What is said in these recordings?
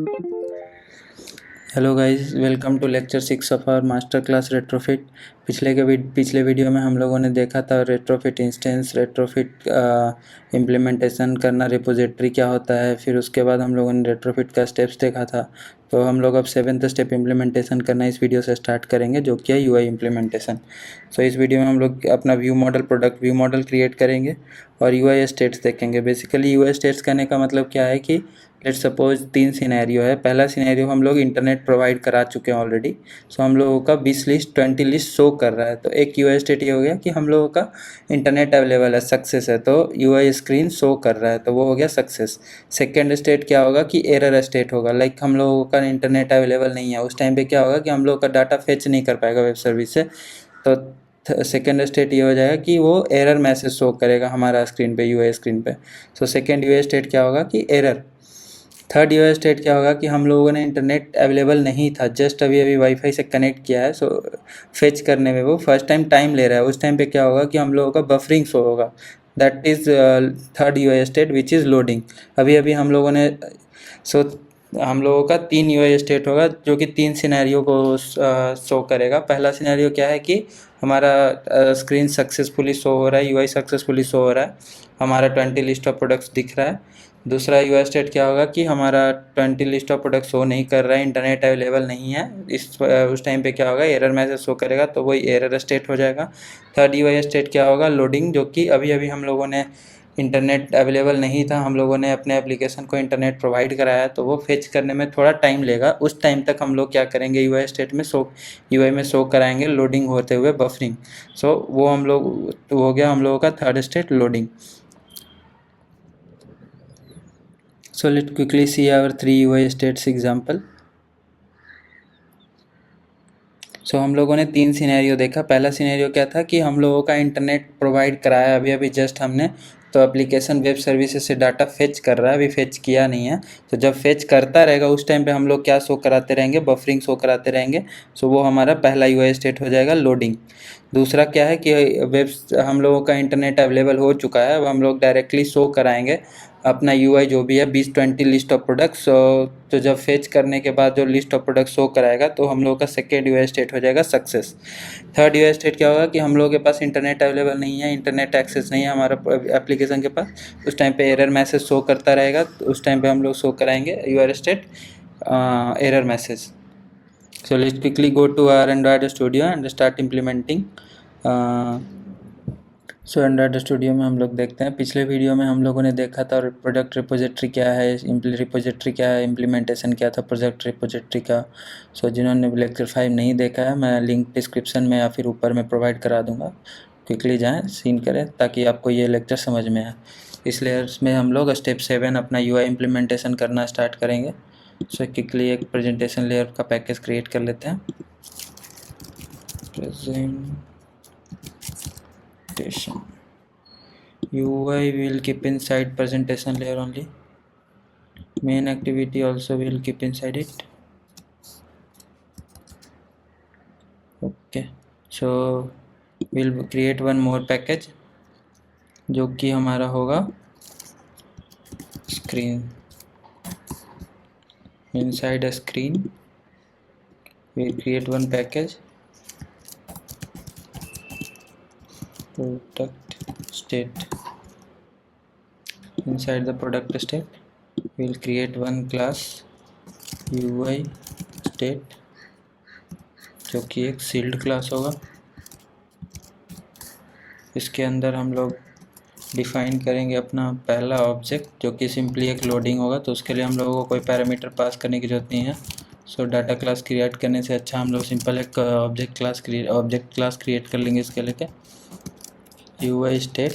Hello guys, welcome to lecture 6 of our master class retrofit. पिछले video में हम लोगों ने देखा था रेट्रोफिट इंस्टेंस, रेट्रोफिट इम्प्लीमेंटेशन करना, रिपोजिटरी क्या होता है। फिर उसके बाद हम लोगों ने रेट्रोफिट का स्टेप्स देखा था। तो हम लोग अब 7th स्टेप इम्प्लीमेंटेशन करना इस वीडियो से स्टार्ट करेंगे, जो कि है यूआई इम्प्लीमेंटेशन। सो इस वीडियो में हम लोग अपना view model, product view model create करेंगे और यूआई स्टेट्स देखेंगे। बेसिकली यूआई स्टेट्स करने का मतलब क्या है कि लेट्स सपोज 3 सिनेरियो है। पहला सिनेरियो हम लोग इंटरनेट प्रोवाइड करा चुके हैं ऑलरेडी। सो हम लोगों का 20 लिस्ट 20 लिस्ट शो कर रहा है। तो एक यूआई स्टेट ये हो गया कि हम लोगों का इंटरनेट अवेलेबल है, सक्सेस है, तो यूआई स्क्रीन शो कर रहा है, तो वो हो गया सक्सेस। सेकेंड स्टेट क्या होगा कि एरर स्टेट होगा, लाइक हम लोगों का इंटरनेट अवेलेबल नहीं है। उस टाइम पे क्या होगा कि हम लोग का डाटा फेच नहीं कर पाएगा वेब सर्विस से। तो सेकेंड स्टेट ये हो जाएगा कि वो एरर मैसेज शो करेगा हमारा स्क्रीन पे, यूआई स्क्रीन पे। सो सेकेंड यूआई स्टेट क्या होगा कि एरर। थर्ड यूआई स्टेट क्या होगा कि हम लोगों ने इंटरनेट अवेलेबल नहीं था, जस्ट अभी अभी वाईफाई से कनेक्ट किया है। सो फेच करने में वो फर्स्ट टाइम ले रहा है। उस टाइम पे क्या होगा कि हम लोगों का बफरिंग शो होगा। That is third UI state which is loading. अभी अभी हम लोगों ने सो हम लोगों का 3 यूआई स्टेट होगा, जो कि 3 सिनेरियो को शो करेगा। पहला सिनेरियो क्या है कि हमारा स्क्रीन सक्सेसफुली शो हो रहा है, यूआई सक्सेसफुली शो हो रहा है, हमारा 20 लिस्ट ऑफ प्रोडक्ट्स दिख रहा है। दूसरा यूआई स्टेट क्या होगा कि हमारा 20 लिस्ट ऑफ प्रोडक्ट शो नहीं कर रहा है, इंटरनेट अवेलेबल नहीं है। उस टाइम पे क्या होगा, एरर मैसेज शो करेगा, तो वही एरर स्टेट हो जाएगा। थर्ड यूआई स्टेट क्या होगा, लोडिंग, जो कि अभी अभी हम लोगों ने इंटरनेट अवेलेबल नहीं था, हम लोगों ने अपने एप्लीकेशन को इंटरनेट प्रोवाइड कराया, तो वो फेच करने में थोड़ा टाइम लेगा। उस टाइम तक हम लोग क्या करेंगे, यूआई स्टेट में यूआई में शो कराएंगे लोडिंग होते हुए बफरिंग। सो वो हम लोग, तो हो गया हम लोगों का third state, loading. So let's quickly see our 3 UI states example. सो हम लोगों ने 3 सिनेरियो देखा। पहला सिनेरियो क्या था कि हम लोगों का इंटरनेट प्रोवाइड कराया अभी अभी जस्ट हमने, तो एप्लीकेशन वेब सर्विसेज से डाटा फेच कर रहा है, अभी फेच किया नहीं है। तो जब फेच करता रहेगा उस टाइम पे हम लोग क्या शो कराते रहेंगे, बफरिंग शो कराते रहेंगे। सो वो हमारा पहला यूआई स्टेट हो जाएगा, लोडिंग। दूसरा क्या है कि हम लोगों का इंटरनेट अवेलेबल हो चुका है, अब हम लोग डायरेक्टली शो कराएंगे अपना यूआई जो भी है 20-20 लिस्ट ऑफ प्रोडक्ट्स। तो जब फेच करने के बाद जो लिस्ट ऑफ प्रोडक्ट शो कराएगा, तो हम लोगों का सेकेंड यूआई स्टेट हो जाएगा सक्सेस। थर्ड यूआई स्टेट क्या होगा कि हम लोगों के पास इंटरनेट अवेलेबल नहीं है, इंटरनेट एक्सेस नहीं है हमारा एप्लीकेशन के पास। उस टाइम पे एरर मैसेज शो करता रहेगा, तो उस टाइम पे हम लोग शो कराएंगे UI state error message. So let's quickly go to our Android Studio and start implementing. So Android studio में हम लोग देखते हैं, पिछले वीडियो में हम लोगों ने देखा था प्रोडक्ट रिपोजिटरी क्या है, रिपोजिटरी क्या है, इम्प्लीमेंटेशन क्या था प्रोजेक्ट रिपोजिटरी का। सो जिन्होंने लेक्चर 5 नहीं देखा है, मैं लिंक डिस्क्रिप्शन में या फिर ऊपर में प्रोवाइड करा दूंगा। क्विकली जाएं, सीन करें, ताकि आपको ये लेक्चर समझ में आए। इसलिए इसमें हम लोग स्टेप 7 अपना यूआई इम्प्लीमेंटेशन करना स्टार्ट करेंगे। सो क्विकली एक प्रेजेंटेशन लेयर का पैकेज क्रिएट कर लेते हैं। Presentation UI will keep inside presentation layer only. Main activity also will keep inside it. Okay, so we'll create one more package जो कि हमारा होगा screen. Inside a screen we'll create one package product state. Inside the product state we'll create one class UI state, जो कि एक sealed class होगा। इसके अंदर हम लोग डिफाइन करेंगे अपना पहला ऑब्जेक्ट, जो कि सिंपली एक लोडिंग होगा। तो उसके लिए हम लोगों को कोई पैरामीटर पास करने की ज़रूरत नहीं है। सो डाटा क्लास क्रिएट करने से अच्छा हम लोग सिंपल एक ऑब्जेक्ट क्लास क्रिएट कर लेंगे। इसके लिए UI state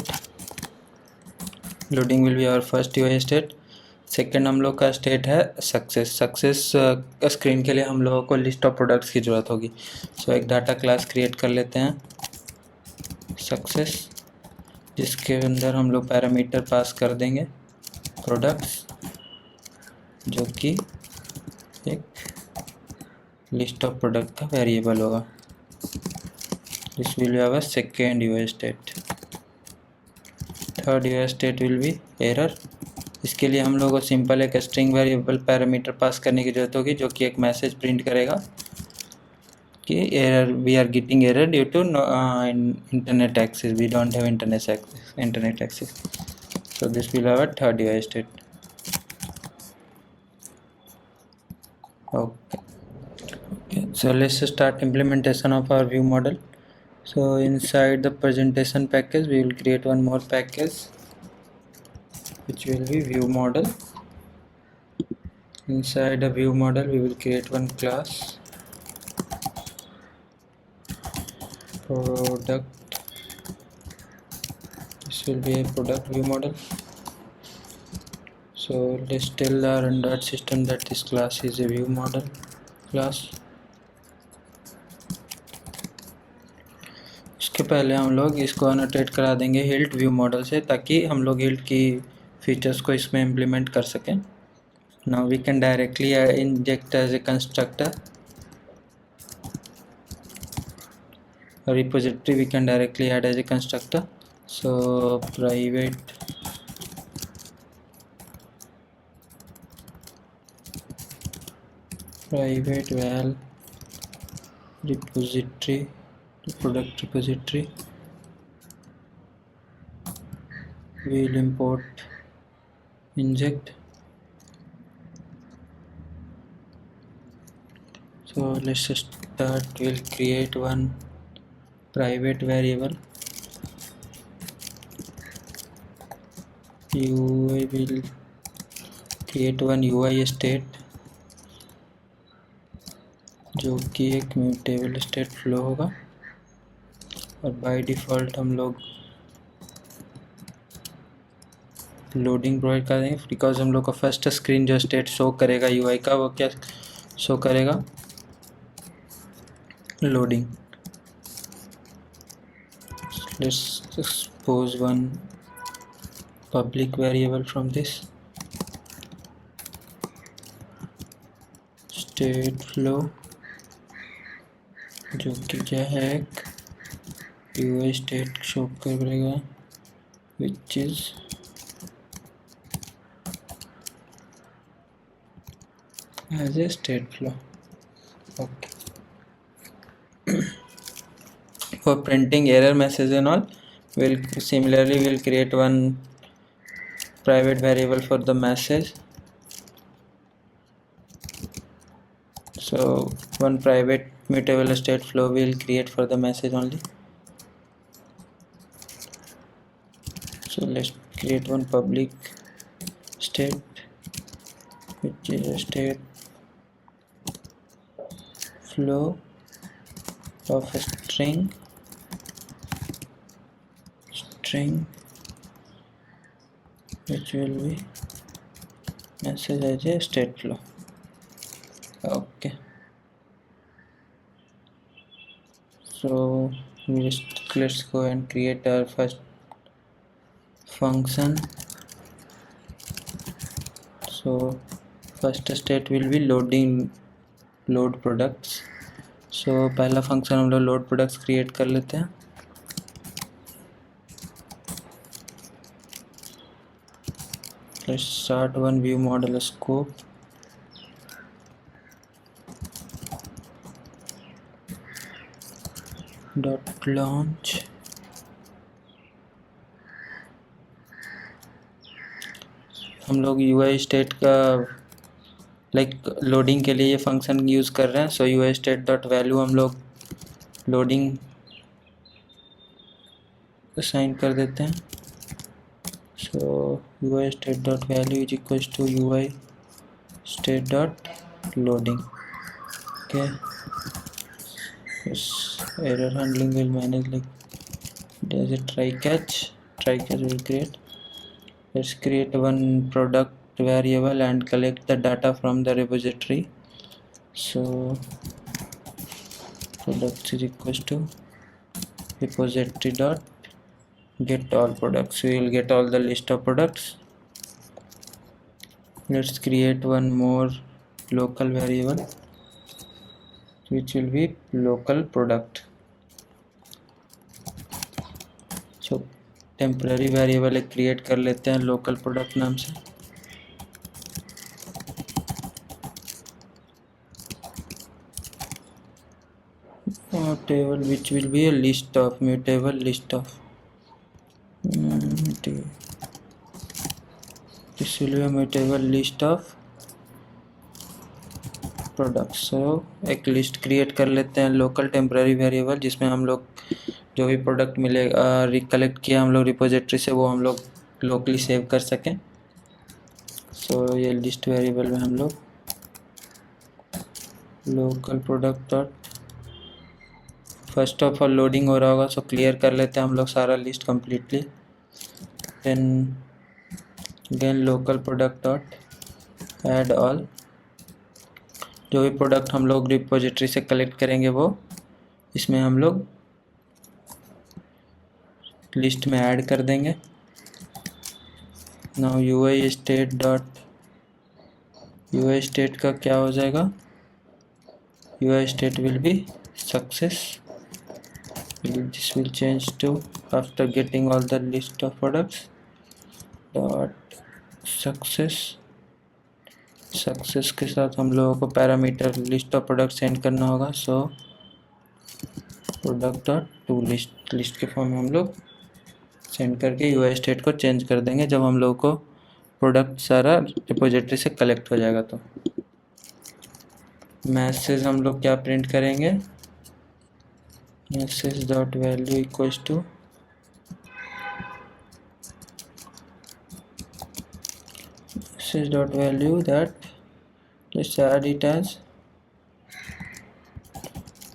loading will be our first UI state. Second हम लोग का स्टेट है सक्सेस। सक्सेस स्क्रीन के लिए हम लोगों को लिस्ट ऑफ प्रोडक्ट्स की ज़रूरत होगी। सो एक डाटा क्लास क्रिएट कर लेते हैं सक्सेस, जिसके अंदर हम लोग पैरामीटर पास कर देंगे प्रोडक्ट्स, जो कि एक लिस्ट ऑफ प्रोडक्ट का वेरिएबल होगा। This will be our second UI state. Third UI state will be error. इसके लिए हम लोग को सिंपल एक स्ट्रिंग वेरिएबल पैरामीटर पास करने की ज़रूरत होगी, जो कि एक मैसेज प्रिंट करेगा कि error, we are getting error due to internet access, we don't have internet access. So this will have a third UI state. Okay. So let's start implementation of our view model. So inside the presentation package, we will create one more package, which will be view model. Inside the view model, we will create one class, product. This will be a product view model. So let's tell our Android system that this class is a view model class. इसके पहले हम लोग इसको अनोटेट करा देंगे hilt view model से, ताकि हम लोग हिल्ट की फीचर्स को इसमें इम्प्लीमेंट कर सकें. Now we can directly inject as a constructor repository, we can directly add as a constructor. So private val repository, product repository, we will import inject. So let's start. We'll create one private variable. UI will create one UI state, जो कि एक mutable state flow होगा, और by default हम लोग loading provide कर देंगे, because हम लोग का फर्स्ट स्क्रीन जो स्टेट शो करेगा UI का, वो क्या शो करेगा, loading. Let's expose one public variable from this state flow, जो कि क्या है, एक UI state शो करेगा, which is as a state flow. Okay. For printing error message and all, we'll create one private variable for the message. So one private mutable state flow we'll create for the message only. So let's create one public state, which is a state flow of a string, which will be message as a state flow. Okay. So let's go and create our first function. So first state will be load products. So पहला function हम लोग load products create कर लेते हैं. Let's start one view model scope. Dot launch. हम लोग UI state का loading के लिए ये फंक्शन यूज़ कर रहे हैं. So UI state dot value हम लोग लोडिंग असाइन कर देते हैं. So UI state dot value is equal to UI state dot loading. Okay. Error handling will manage there's a try catch will create. Let's create one product variable and collect the data from the repository. So products is equal to repository dot get all products. We will get all the list of products. Let's create one more local variable, which will be local product. So temporary variable एक create कर लेते हैं local product नाम से. table which will be a list of mutable list of this will be a mutable list of products. So एक list create कर लेते हैं लोकल टेम्पररी वेरिएबल, जिसमें हम लोग जो भी प्रोडक्ट मिलेगा रिकलेक्ट किया हम लोग रिपोजिटरी से, वो हम लोग लोकली सेव कर सकें। सो ये लिस्ट वेरिएबल में हम लोग local product dot, first of all loading हो रहा होगा, सो क्लियर कर लेते हैं हम लोग सारा list completely. Then again local product dot add all, जो भी प्रोडक्ट हम लोग रिपोजिटरी से कलेक्ट करेंगे वो इसमें हम लोग लिस्ट में ऐड कर देंगे। Now UI state dot, UI state का क्या हो जाएगा, UI state will B success, this will change to after getting all the list of products dot success। Success के साथ हम लोगों को parameter list of product send करना होगा। So product dot to list, list के फॉर्म में हम लोग सेंड करके यूआई स्टेट को चेंज कर देंगे जब हम लोगों को प्रोडक्ट सारा रिपोजिटरी से कलेक्ट हो जाएगा। तो मैसेज हम लोग क्या प्रिंट करेंगे, message dot value equals to message dot value that, let's add it as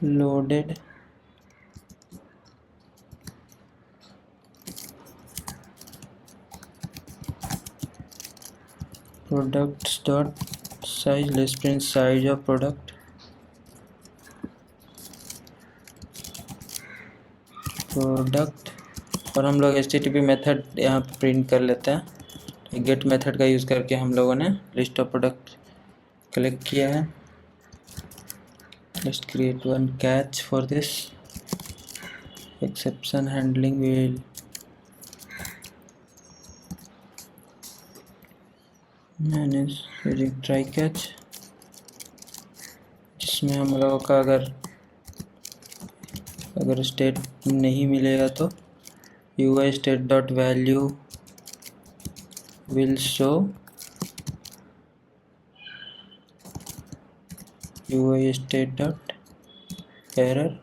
loaded products dot size, let's print size of product और हम लोग HTTP मेथड यहाँ पे प्रिंट कर लेते हैं। गेट मेथड का यूज़ करके हम लोगों ने लिस्ट ऑफ प्रोडक्ट कलेक्ट किया है। Let's create one catch for this, exception handling will manage using try catch, जिसमें हम लोगों का अगर स्टेट नहीं मिलेगा तो UI state dot value will show UI state dot error,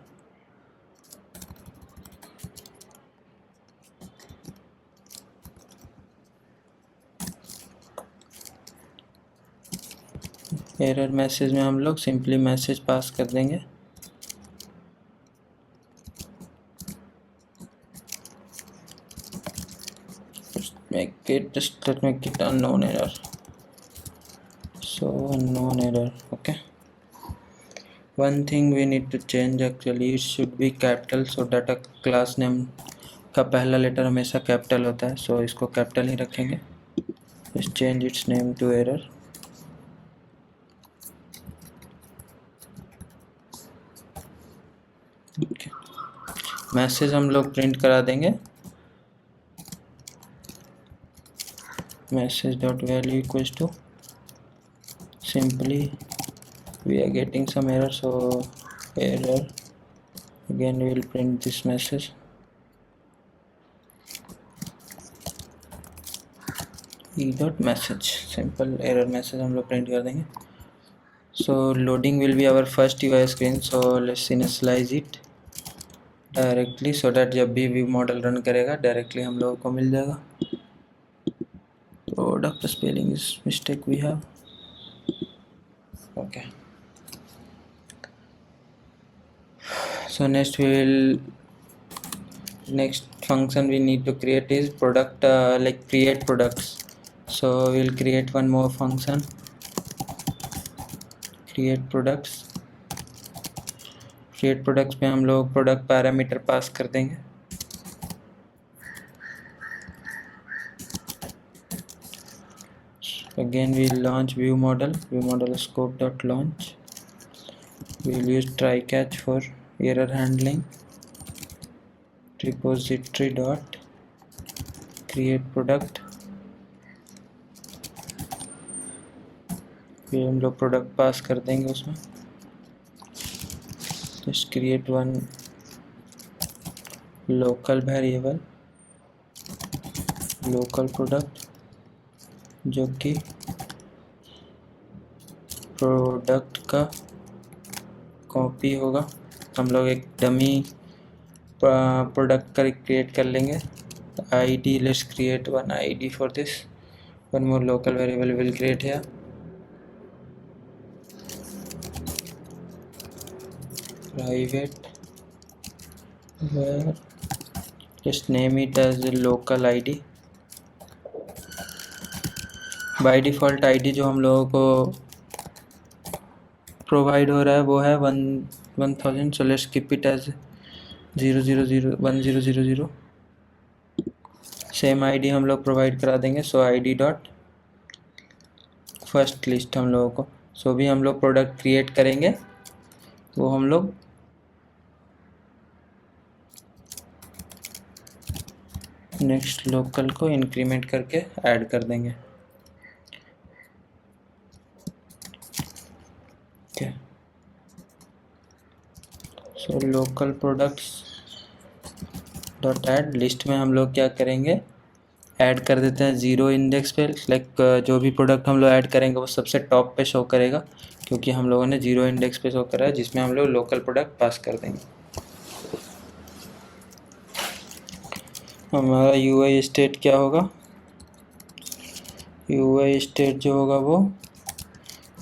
error message में हम लोग सिंपली मैसेज पास कर देंगे। Let make it unknown error, so unknown error, okay। One thing we need to change, actually it should be capital, so data class name का पहला letter हमेशा capital होता है, so इसको कैपिटल ही रखेंगे। Let's change its name to error। Message हम लोग print करा देंगे, message dot value equals to, simply we are getting some error, so error, again we will print this message, e dot message, simple error message हम लोग print कर देंगे। so loading will be our first UI screen, so let's initialize it directly so that जब भी view model run करेगा directly हम लोगों को मिल जाएगा। Product spelling is mistake we have, okay। So next function we need to create is product, like create products, so we'll create one more function, create products। create products में हम लोग product parameter pass कर देंगे। Again we'll launch view model scope dot launch, we'll use try catch for error handling, repository dot create product, फिर हम लोग product pass कर देंगे उसमें। just create one local variable local product जो कि प्रोडक्ट का कॉपी होगा। हम लोग एक डमी प्रोडक्ट का क्रिएट कर लेंगे। id, let's create one id for this. One more local variable will create here. Private where just name it as local id. By default id जो हम लोगों को प्रोवाइड हो रहा है वो है 1000, so let's keep it as 0001000। Same id हम लोग प्रोवाइड करा देंगे। सो id डॉट फर्स्ट लिस्ट हम लोगों को, सो भी हम लोग प्रोडक्ट क्रिएट करेंगे वो हम लोग नेक्स्ट लोकल को इंक्रीमेंट करके ऐड कर देंगे। So local products dot add list में हम लोग क्या करेंगे, ऐड कर देते हैं 0 इंडेक्स पे। लाइक जो भी प्रोडक्ट हम लोग ऐड करेंगे वो सबसे टॉप पे शो करेगा, क्योंकि हम लोगों ने 0 इंडेक्स पे शो करा है, जिसमें हम लोग लोकल प्रोडक्ट पास कर देंगे। हमारा यूआई स्टेट क्या होगा, यूआई स्टेट जो होगा वो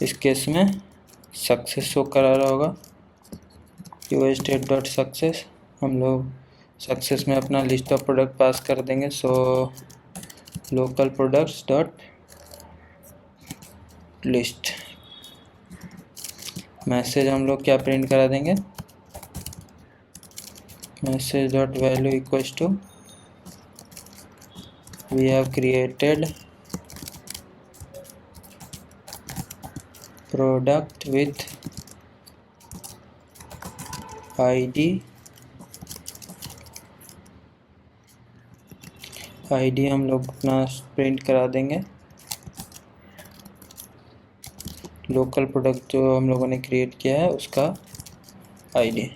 इस केस में सक्सेस शो करा रहा होगा। यूआई स्टेट डॉट सक्सेस, हम लोग सक्सेस में अपना लिस्ट ऑफ प्रोडक्ट पास कर देंगे। So local products dot list message हम लोग क्या प्रिंट करा देंगे, message dot value equals to we have created product with ID हम लोग अपना प्रिंट करा देंगे। लोकल प्रोडक्ट जो हम लोगों ने क्रिएट किया है उसका ID.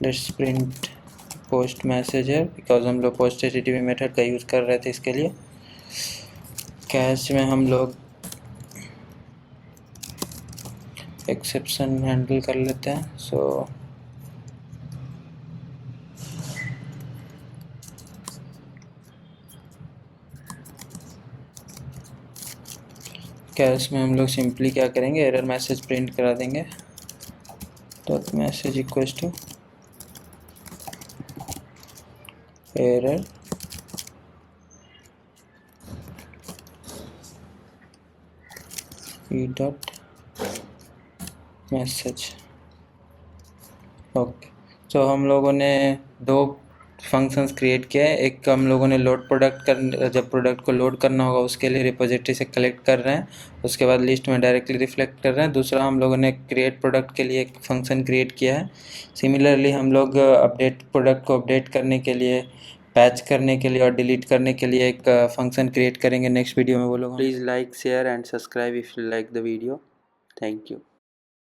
Let's print post message है, बिकॉज हम लोग पोस्ट एचटीटीपी मेथड का यूज़ कर रहे थे इसके लिए। कैश में हम लोग एक्सेप्शन हैंडल कर लेते हैं। सो कैश में हम लोग सिंपली क्या करेंगे, एरर मैसेज प्रिंट करा देंगे। Dot message equals to error e dot message. Okay, तो हम लोगों ने दो फंक्शंस क्रिएट किया है। एक हम लोगों ने लोड प्रोडक्ट कर, जब प्रोडक्ट को लोड करना होगा उसके लिए रिपोजिटरी से कलेक्ट कर रहे हैं, उसके बाद लिस्ट में डायरेक्टली रिफ्लेक्ट कर रहे हैं। दूसरा हम लोगों ने क्रिएट प्रोडक्ट के लिए एक फंक्शन क्रिएट किया है। सिमिलरली हम लोग अपडेट प्रोडक्ट को अपडेट करने के लिए, पैच करने के लिए और डिलीट करने के लिए एक फंक्शन क्रिएट करेंगे नेक्स्ट वीडियो में। वो लोग please like share and subscribe if you like the video. Thank you.